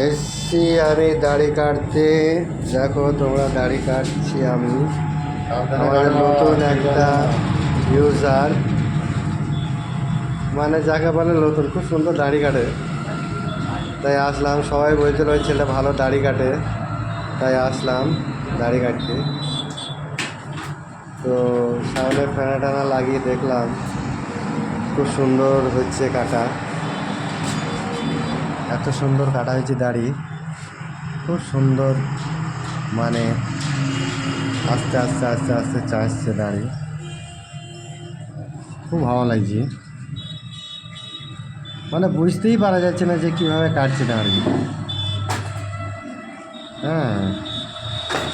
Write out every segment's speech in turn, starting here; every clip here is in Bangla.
এসছি আমি দাড়ি কাটতে। দেখো তোমরা, দাড়ি কাটছি আমি। আমাদের নতুন একটা ইউজার, মানে যাকে বলে নতুন, খুব সুন্দর দাড়ি কাটে। তাই আসলাম, সবাই বলছিল ওই ছেলেটা ভালো দাড়ি কাটে, তাই আসলাম দাড়ি কাটতে। তো সামনে ফেনা টানা লাগিয়ে দেখলাম খুব সুন্দর হচ্ছে কাটা, এত সুন্দর কাটা হয়েছে দাড়ি, খুব সুন্দর। মানে আস্তে আস্তে আস্তে আস্তে চাষছে দাড়ি, খুব ভালো লাগছে। মানে বুঝতেই পারা যাচ্ছে না যে কীভাবে কাটছে দাড়ি। হ্যাঁ,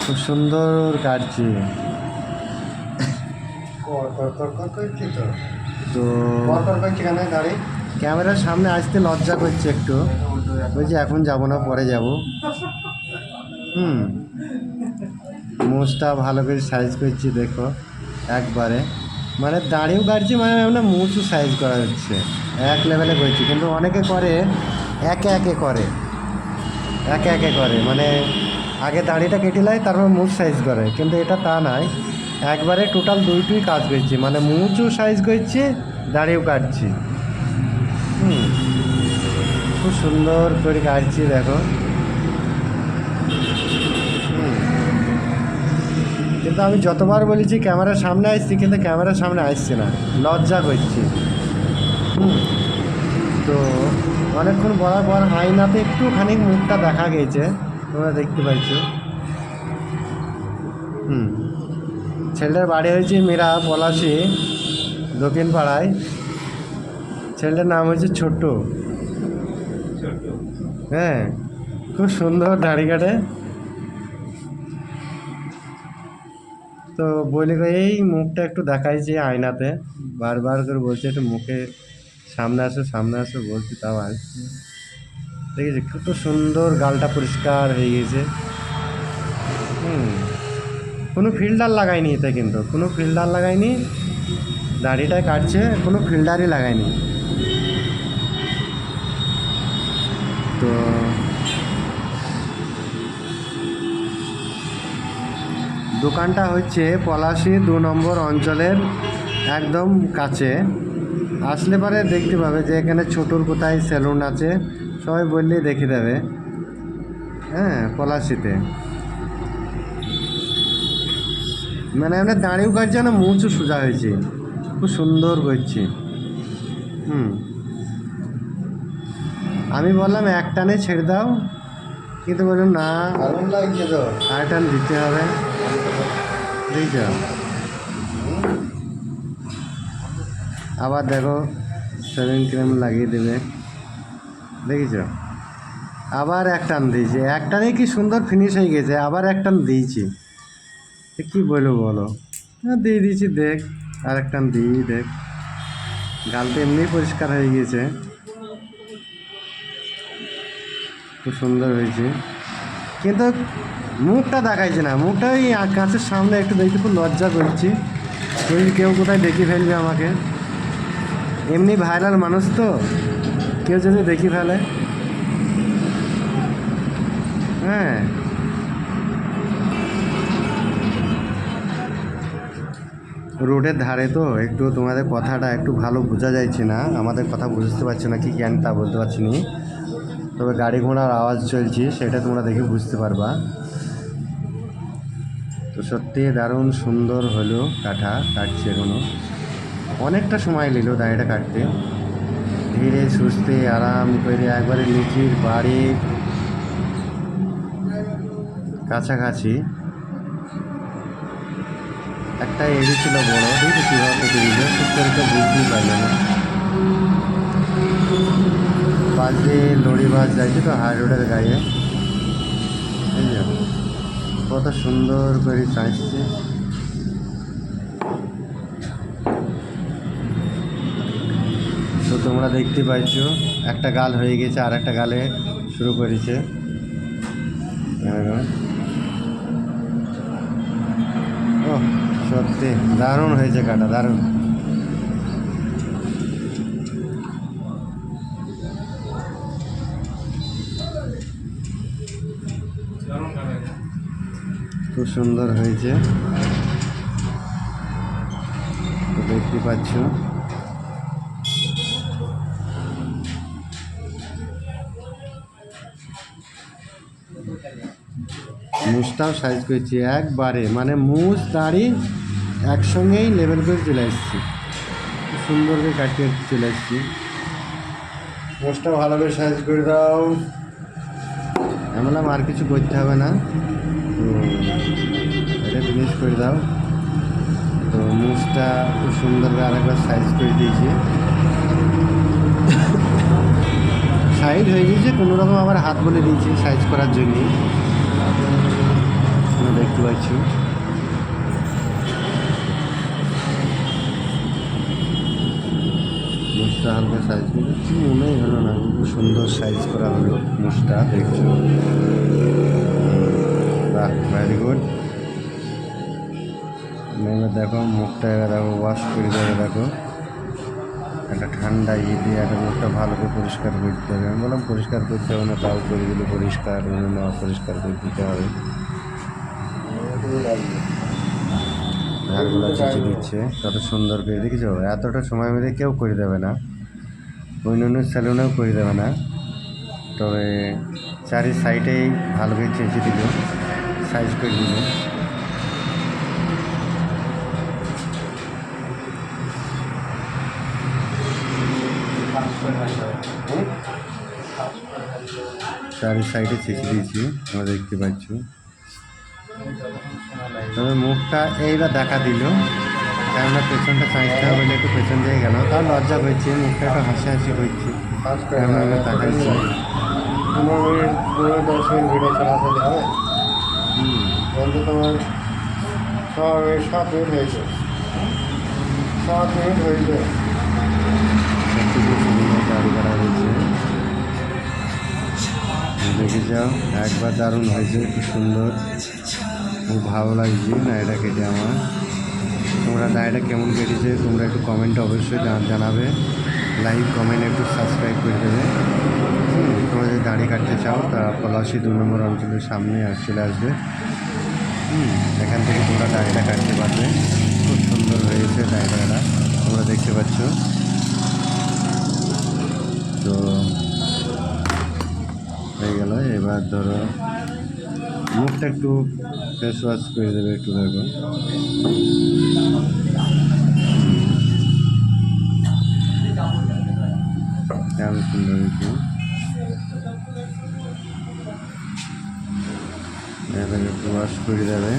খুব সুন্দর কাটছে। তো দাড়ি ক্যামেরার সামনে আসতে লজ্জা করছে একটু, বলছি এখন যাবো না, পরে যাব। মুছটা ভালো করে সাইজ করছি দেখো একবারে, মানে দাড়িও কাটছি, মানে আমরা মুছও সাইজ করা হচ্ছে, এক লেভেলে করছি। কিন্তু অনেকে করে একে একে করে, একে একে করে, মানে আগে দাড়িটা কেটে নেয় তারপর মুছ সাইজ করে। কিন্তু এটা তা নয়, একবারে টোটাল দুইটুই কাজ করছি, মানে মুছও সাইজ করছি, দাড়িও কাটছি। খুব সুন্দর করে কাটছি দেখো। কিন্তু আমি যতবার বলেছি ক্যামেরার সামনে আসছি, কিন্তু ক্যামেরার সামনে আসছে না, লজ্জা করছি। তো অনেকক্ষণ বলার পর আয়নাতে একটুখানি মুখটা দেখা গেছে, তোমরা দেখতে পাচ্ছ। ছেলেটার বাড়ি হয়েছে মেরা পলাশি, দক্ষিণ পাড়ায়। ছেলেটার নাম হয়েছে ছোট্ট। হ্যাঁ, খুব সুন্দর দাড়ি কাটে। তো বলি এই মুখটা একটু দেখাইছি আয়নাতে, বারবার করে বলছে একটু মুখে সামনে আসো সামনে আসো বলছি, তাও আসছে। দেখেছি কত সুন্দর, গালটা পরিষ্কার হয়ে গেছে। কোনো ফিল্টার লাগায়নি এতে, কিন্তু কোনো ফিল্টার লাগায়নি, দাড়িটায় কাটছে, কোনো ফিল্টারই লাগায়নি। তো দোকানটা হচ্ছে পলাশি 2 নম্বর অঞ্চলের একদম কাছে। আসলে পরে দেখতে পাবে যে এখানে ছোটোর কোথায় সেলুন আছে, সবাই বললেই দেখে দেবে। হ্যাঁ, পলাশিতে মানে আমরা দাঁড়িয়েও কাটছি না, মুছও সোজা হয়েছে, খুব সুন্দর করছি। আমি বললাম এক টানে ছেড়ে দাও, কিন্তু বললাম না, লাগছে তো আর টান দিতে হবে। বুঝছ, আবার দেখো সেভিং ক্রিম লাগিয়ে দেবে, দেখেছ, আবার এক টান দিয়েছে, এক টানে কি সুন্দর ফিনিশ হয়ে গেছে, আবার এক টান দিয়েছি। কী বলবো বলো, দিয়ে দিয়েছি, দেখ আর এক টান দিই, দেখ গালটা এমনি পরিষ্কার হয়ে গেছে, খুব সুন্দর হয়েছে। কিন্তু মুখটা দেখাইছে না, মুখটা ওই কাঁচের সামনে একটু দেখতে খুব লজ্জা করছি, কেউ কোথায় দেখে ফেলবে আমাকে। এমনি ভাইরাল মানুষ তো, কেউ যদি দেখে ফেলে। হ্যাঁ, রোডের ধারে তো একটু তোমাদের কথাটা একটু ভালো বোঝা যাচ্ছে না, আমাদের কথা বুঝতে পারছো না কি কেন তা বলতে পারছি না, তবে গাড়ি ঘোড়ার আওয়াজ চলছে সেটা তোমরা দেখে বুঝতে পারবা। তো সত্যি দারুণ সুন্দর হলো কাটছে, এখনো অনেকটা সময় নিল দাড়িটা কাটতে, ধীরে সুস্থে আরাম করে, একবারে নিচির বাড়ি কাছাকাছি। একটা এড়ি ছিল বড়, দেখি কীভাবে কেটে দিল, ঠিক করে তো বুঝতেই পারলো না। বাস দিয়ে লরি বাস যাইছে তো হাই রোডের গায়ে, কত সুন্দর করে চাইছে। তো তোমরা দেখতে পাইছ একটা গাল হয়ে গেছে, আর একটা গালে শুরু করেছে। ও সত্যি দারুণ হয়েছে কাটা, দারুণ। খুব সুন্দর হয়েছে, তো দেখতে পাচ্ছ। মুছটাও সাইজ করেছি একবারে, মানে মুছ দাড়ি একসঙ্গেই লেভেল করে চলে এসেছি, খুব সুন্দর করে কাটিয়ে চলে এসেছি। মুছটা ভালো করে সাইজ করে দাও, এমন আর কিছু করতে হবে না, তো এটা ফিনিশ করে দাও। তো মুছটা খুব সুন্দর করে আরেকবার সাইজ করে দিয়েছি, সাইজ হয়ে গিয়েছে, কোনো রকম আবার হাত বলে দিয়েছি সাইজ করার জন্য, দেখতে পাচ্ছ। মুছটা হালকা সাইজ করে দিচ্ছি, মনেই হলো না, খুব সুন্দর সাইজ করা হলো মুছটা, দেখছো। বাহ, ভেরি গুড। এবার দেখো মুখটা, এবার দেখো ওয়াশ করে দেবে, দেখো একটা ঠান্ডা দিয়ে একটা মুখটা ভালো করে পরিষ্কার করতে হবে। আমি বললাম পরিষ্কার করতে হবে না, তাও করে দিলে পরিষ্কার, না পরিষ্কার করে দিতে হবে। ধারগুলো চেঁচে দিচ্ছে কত সুন্দর করে, দেখেছো? এতটা সময় মেরে কেউ করে দেবে না, অন্য স্যালুনেও করে দেবে না, তবে চারি সাইডেই ভালো করে চেঁচে দিল, সাইজ করে দিল। চারি সাইডে চেঁচে দিয়েছি, আমরা দেখতে পাচ্ছ। তবে মুখটা এইবার দেখা দিল, কেননা পেছনটা চাইতে হবে, একটু পেছন দিয়ে গেল, তাও লজ্জা করছে, মুখটা একটু হাসি হাসি করছে, কেননা এবার দেখাচ্ছি। 10 মিনিট ভিডিও চালাতে হবে, অন্তত তোমার 7 মিনিট হয়েছে, 7 মিনিট হয়েছে। সবথেকে সুন্দর দাড়ি করা হয়েছে, দেখে যাও একবার, দারুণ হয়েছে, খুব সুন্দর, খুব ভালো লাগছে দাড়িটা কেটে আমার। তোমরা দাড়িটা কেমন কেটেছে তোমরা একটু কমেন্টে অবশ্যই জানাবে, লাইক কমেন্ট একটু সাবস্ক্রাইব করে দেবে। তোমরা যদি দাড়ি কাটতে চাও তা পলাশী 2 নম্বর অঞ্চলের সামনে চলে আসবে, এখান থেকে তোমরা দাড়িটা কাটতে পারবে। খুব সুন্দর হয়েছে দাড়িটা, তোমরা দেখতে পাচ্ছ। তো হয়ে গেল, এবার ধরো মুখটা একটু ফেস ওয়াশ করে দেবে, একটু দেখো কেমন সুন্দর হয়েছে। এটাকে একটু ওয়াশ করে দেবে,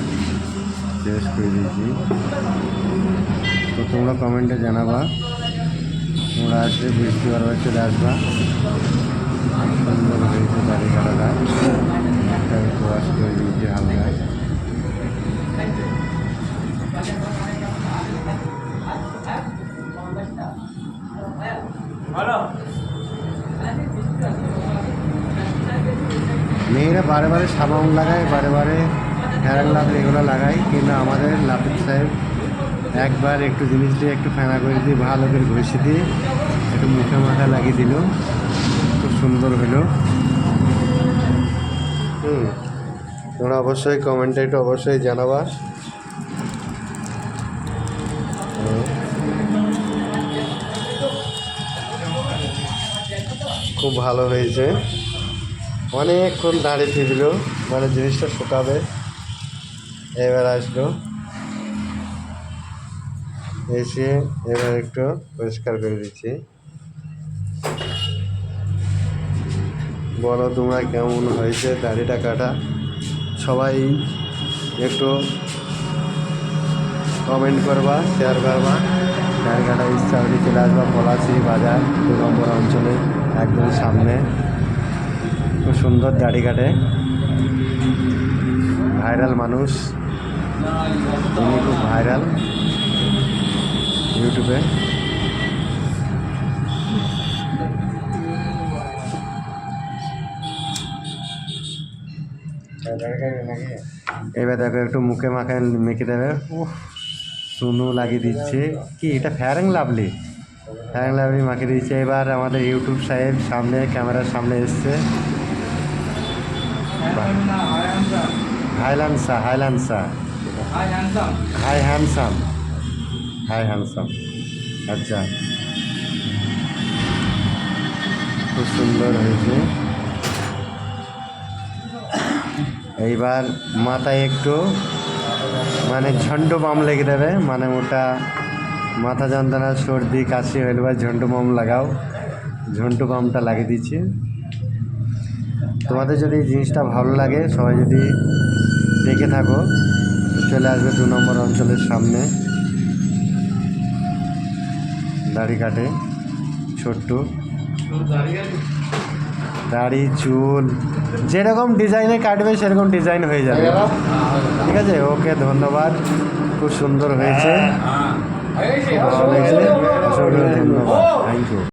ফ্রেশ করে দিয়েছি। তো তোমরা কমেন্টে জানাবা, তোমরা আসলে বৃহস্পতিবার চলে আসবা। সুন্দর হয়েছে দাড়ি কাটাটা, একটু ওয়াশ করে দিয়েছি হালকা। মেয়েরা বারে বারে সাবান লাগায়, বারে বারে ফেয়ার লাভলি এগুলো লাগায়, কিন্তু আমাদের লাফিক সাহেব একবার একটু জিনিস দিয়ে একটু ফেনা করে দিয়ে ভালো করে ঘষে দিয়ে একটু মুখে মাথা লাগিয়ে দিল, খুব সুন্দর হলো। তোমরা অবশ্যই কমেন্টে একটু অবশ্যই জানাবা। খুব ভালো হয়েছে, অনেকক্ষণ দাঁড়িয়ে দিল, মানে জিনিসটা শুকাবে। এবার আসলো, এসে এবার একটু পরিষ্কার করে দিচ্ছি। বলো তোমরা কেমন হয়েছে দাড়িটা কাটা, সবাই একটু কমেন্ট করবা, শেয়ার করবা। দাড়ি কাটা ইচ্ছা হলে চলে আসবা পলাশী বাজার 2 নম্বর অঞ্চলে একদম সামনে। খুব সুন্দর দাড়ি কাটে, ভাইরাল মানুষ, তিনি খুব ভাইরাল ইউটিউবে। এবার দেখো একটু মুখে মাখায় মেখে দেবে, সুনু লাগিয়ে দিচ্ছে, কি এটা fair and lovely, fair and lovely মাখিয়ে দিচ্ছে। এবার আমাদের ইউটিউব সাহেব সামনে ক্যামেরার সামনে এসছে, হাইল্যান্ডসা হাইল্যান্ডসা hi handsome. Hi handsome hi handsome. আচ্ছা, খুব সুন্দর হয়েছে। এইবার মাথায় একটু মানে ঝন্ডু বাম লেগে দেবে, মানে ওটা মাথা যন্ত্রণা সর্দি কাশি হইলে বা ঝন্ডু বাম লাগাও। ঝন্টু বামটা লাগিয়ে দিচ্ছি। তোমাদের যদি এই জিনিসটা ভালো লাগে, সবাই যদি দেখে থাকো, চলে আসবে 2 নম্বর অঞ্চলের সামনে। দাড়ি কাটে ছোট্ট, দাড়ি চুল যেরকম ডিজাইনে কাটবে সেরকম ডিজাইন হয়ে যাবে। ঠিক আছে, ওকে, ধন্যবাদ। খুব সুন্দর হয়েছে, খুব ভালো হয়েছে, অসংখ্য ধন্যবাদ, থ্যাংক ইউ।